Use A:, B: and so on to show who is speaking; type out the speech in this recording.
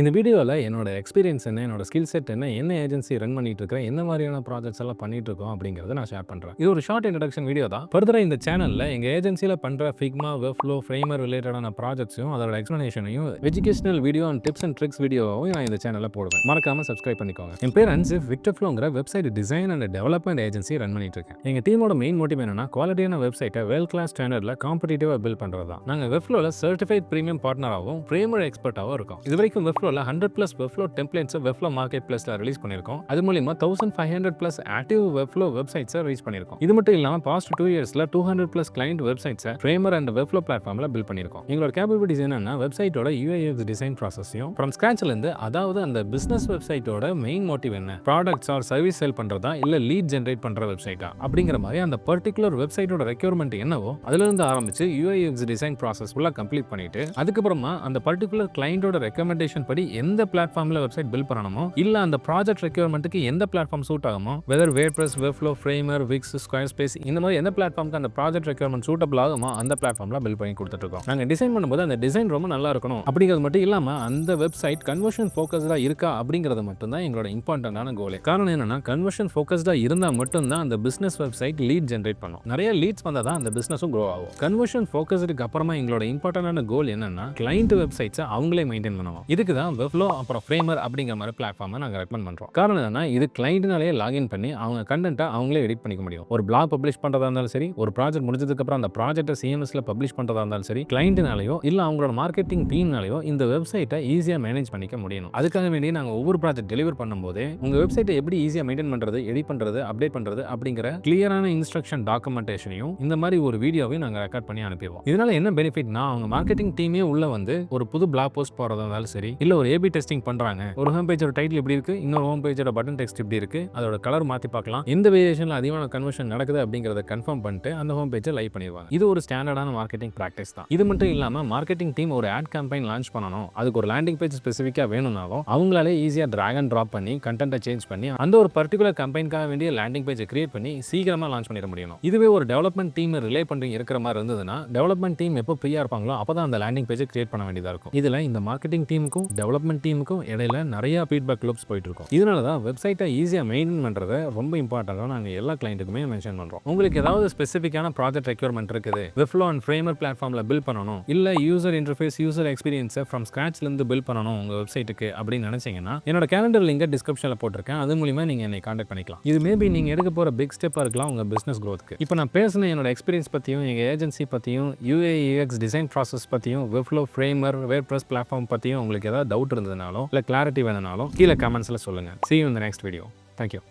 A: இந்த வீடியோல என்னோட எக்ஸ்பீரியன்ஸ் என்ன, என்னோட ஸ்கில் செட் என்ன, என்ன ஏஜென்சி ரன் பண்ணிட்டு இருக்கிறேன், என்ன மாதிரியான ப்ராஜெக்ட்ஸ் எல்லாம் பண்ணிட்டு இருக்கோம் அப்படிங்கிறத நான் ஷேர் பண்றேன். இது ஒரு ஷார்ட் இன்ட்ரோடக்ஷன் வீடியோ தான். ஃபர்தரா இந்த சேனல்ல எங்க ஏஜென்சில பண்ற Figma, Webflow, Framer ரிலேட்டடான ப்ராஜெக்ட்ஸையும் அதோட எக்ஸ்பிளனேஷனையும் educational video and tips and tricks வீடியோவும் நான் இந்த சேனல்ல போடுவேன். மறக்காம சப்ஸ்கிரைப் பண்ணிக்கோங்க. என் பேர் அன்சிஃப் விக்டர்ஃப்ளோங்கிற website design and development agency run பண்ணிட்டு இருக்கேன். எங்க டீமோட மெயின் மோட்டிவ் என்னன்னா குவாலிட்டியான வெப்சைட்டை வெல் கிளாஸ் ஸ்டாண்டர்ட்ல காம்படிட்டிவா பில்ட் பண்றது தான். நாங்க Webflowல சர்டிஃபைட் பிரீமியம் பார்ட்னராகவும் Framer எக்ஸ்பர்ட்டாகவும் இருக்கோம். இது வரைக்கும் Webflowல 100+ Webflow templates Webflow marketplaceல ரிலீஸ் பண்ணிருக்கோம். அது மூலமா 1500+ ஆக்டிவ் Webflow வெப்சைட்ஸ் ரிலீஸ் பண்ணிருக்கோம். இது மட்டும் இல்லாம பாஸ்ட் 2 இயர்ஸ்ல 200+ client websites Framer and Webflow பிளாட்ஃபார்ம்ல பில்ட் பண்ணிருக்கோம். எங்களோட கேப்பபிலிட்டிஸ் என்னன்னா வெப்சைட்டோட UI UX டிசைன் ப்ராசஸையும் ஃப்ரம் ஸ்கிராச்ல இருந்து, அதாவது அந்த பிசினஸ் வெப்சைட்டோட மெயின் மோட்டிவ் என்ன, ப்ராடக்ட்ஸ் ஆர் சர்வீஸ் சேல் பண்றதா இல்ல லீட் ஜெனரேட் பண்ற வெப்சைட்டா அப்படிங்கிற மாதிரி அந்த பர்டிகுலர் வெப்சைட்டோட ரெக்யர்மெண்ட் என்னவோ அதுல இருந்து ஆரம்பிச்சு UI UX டிசைன் ப்ராசஸ் ஃபுல்லா கம்ப்ளீட் பண்ணிட்டு அதுக்கப்புறமா அந்த பர்டிகுலர் கிளையண்டோட ரெக்கமெண்டேஷன் படி எந்த பிளாட்ஃபார்ம்ல வெப்சைட் பில்ட் பண்ணணுமோ இல்ல அந்த ப்ராஜெக்ட் ரெக்யர்மெண்ட்டுக்கு எந்த பிளாட்ஃபார்ம் சூட் ஆகுமோ, whether WordPress, Webflow, Framer, Wix, Squarespace இந்த மாதிரி எந்த பிளாட்ஃபார்முக்கு அந்த ப்ராஜெக்ட் ரெக்யர்மெண்ட் சூட்டபிள் ஆகுமோ அந்த பிளாட்ஃபார்ம்ல பில்ட் பண்ணி கொடுத்துட்டு இருக்கோம். நாங்க டிசைன் பண்ணும்போது அந்த டிசைன் ரொம்ப நல்லா இருக்கணும் அப்படிங்கிறது மட்டும் இல்லாம அந்த வெப்சைட் கன்வர்ஷன் ஃபோக்கஸ்டா இருக்கா அப்படிங்கிறது மட்டும் தான் எங்களோட இம்பார்ட்டன்டான கோலே. காரணம் என்னன்னா கன்வர்ஷன் ஃபோக்கஸ்டா இருந்தா மட்டும் தான் அந்த பிசினஸ் வெப்சைட் லீட் ஜெனரேட் பண்ணும். நிறைய லீட்ஸ் வந்தா தான் அந்த பிசினஸும் grow ஆகும். கன்வர்ஷன் ஃபோக்கஸ்டுக்கு அப்புறமா எங்களோட இம்பார்ட்டன்டான கோல் என்னன்னா கிளையண்ட் வெப்சைட்ஸை அவங்களே மெயின்டைன் பண்ணுவோம். இதுக்கு தான் Webflow அப்புறம் Framer அப்படிங்கிற மாதிரி பிளாட்ஃபார்மை நாங்கள் ரெக்கமெண்ட் பண்ணுறோம். காரணம் என்னன்னா இது கிளைண்ட்னாலே லாகின் பண்ணி அவங்க கண்டென்ட்டை அவங்களே எடிட் பண்ணிக்க முடியும். ஒரு பிளாக் பப்ளிஷ் பண்ணுறதா இருந்தாலும் சரி, ஒரு ப்ராஜெக்ட் முடிஞ்சதுக்கு அப்புறம் அந்த ப்ராஜெக்ட்டை CMSல பப்ளிஷ் பண்ணுறதா இருந்தாலும் சரி, கிளைண்ட்னாலேயோ இல்ல அவங்களோட மார்க்கெட்டிங் டீம்னாலேயோ இந்த வெப்சைட்டை ஈஸியாக மேனேஜ் பண்ணிக்க முடியணும். அதுக்காக வேண்டி நாங்கள் ஒவ்வொரு ப்ராஜெக்ட் டெலிவர் பண்ணும்போது உங்க வெப்சைட்டை எப்படி ஈஸியாக மெயின்டைன் பண்ணுறது, எடிட் பண்ணுறது, அப்டேட் பண்ணுறது அப்படிங்கிற கிளியரான இன்ஸ்ட்ரக்ஷன் டாக்குமெண்டேஷனையும் இந்த மாதிரி ஒரு வீடியோவையும் நாங்கள் ரெக்கார்ட் பண்ணி அனுப்பிடுவோம். இதனால என்ன பெனிஃபிட்னா அவங்க மார்க்கெட்டிங் டீமே உள்ள வந்து ஒரு புது பிளாக் போஸ்ட் போகிறதா இருந்தாலும் சரி, இல்ல ஒரு ஏபி டெஸ்டிங் பண்றாங்க, ஒரு ஹோம் பேஜோட டைட்டில் இப்படி இருக்கு, இன்னொரு ஹோம் பேஜோட பட்டன் டெக்ஸ்ட் இப்படி இருக்கு, அதோட கலர் மாத்தி பார்க்கலாம், எந்த வேரியேஷன்ல அதிகமான கன்வர்ஷன் நடக்குது அப்படிங்கறத கன்ஃபார்ம் பண்ணிட்டு அந்த ஹோம் பேஜை லைவ் பண்ணிடுவாங்க. இது ஒரு ஸ்டாண்டர்டான மார்க்கெட்டிங் பிராக்டிஸ் தான். இது மட்டும் இல்லாம மார்க்கெட்டிங் டீம் ஒரு ஆட் கேம்பெயின் லான்ச் பண்ணணும், அதுக்கு ஒரு லேண்டிங் பேஜ் ஸ்பெசிஃபிக்கா வேணும்னாலும் அவங்களாலே ஈஸியா டிராக் அண்ட் டிராப் பண்ணி கண்டென்ட்டை சேஞ்ச் பண்ணி அந்த ஒரு பர்டிகுலர் கம்பெனிக்காக வேண்டிய லேண்டிங் பேஜை கிரியேட் பண்ணி சீக்கிரமா லான்ச் பண்ணிட முடியும். இதுவே ஒரு டெவலப்மெண்ட் டீம் ரிலே பண்றீங்க இருக்கிற மாதிரி இருந்ததுன்னா டெவலப்மெண்ட் டீம் எப்போ ஃப்ரீயா இருப்பாங்களோ அப்பதான் அந்த லேண்டிங் பேஜை கிரியேட் பண்ண வேண்டியதா இருக்கும். இதுல இந்த மார்க்கெட்டிங் டீமுக்கும் டெவலப்மெண்ட் டீமுக்கும் இடையில நிறைய ஃபீட்பேக் லூப்ஸ் போயிட்டு இருக்கும். இதனால தான் வெப்சைட்டை ஈஸியாக மெயின்டைன் பண்ணுறதை ரொம்ப இம்பார்ட்டண்டாக நாங்கள் எல்லா கிளைண்ட்டுக்குமே மென்ஷன் பண்ணுறோம். உங்களுக்கு ஏதாவது ஸ்பெசிஃபிக்கான ப்ராஜெக்ட் ரெக்யர்மெண்ட் இருக்குது, Webflow அண்ட் Framer பிளாட்ஃபார்மில் பில்ட் பண்ணணும், இல்லை யூசர் இன்டர்ஃபேஸ் யூசர் எக்ஸ்பீரியன்ஸை ஃப்ரம் ஸ்க்ராட்ச்லேருந்து பில்ட் பண்ணணும் உங்கள் வெப்சைட்டுக்கு அப்படின்னு நினச்சிங்கன்னா என்னோட கேலண்டர் லிங்கை டிஸ்கிரிப்ஷனில் போட்டிருக்கேன். அது மூலிமா நீங்கள் என்னை கான்டாக்ட் பண்ணிக்கலாம். இது மேபி நீங்கள் எடுக்க போகிற பிக் ஸ்டெப்பாக இருக்கலாம் உங்கள் பிஸ்னஸ் க்ரோத்துக்கு. இப்போ நான் பேசின என்னோட எக்ஸ்பீரியன்ஸ் பற்றியும் எங்கள் ஏஜென்சி பற்றியும் UI UX டிசைன் ப்ராசஸ் பற்றியும் Webflow, Framer, வேர்ட்பிரஸ் பிளாட்ஃபார்ம் பற்றியும் உங்களுக்கு ஏதாவது டவுட் இருந்ததுனாலும் இல்லை கிளாரிட்டி வேணுனாலும் கீழே கமெண்ட்ஸில் சொல்லுங்கள். See you in the next video. Thank you.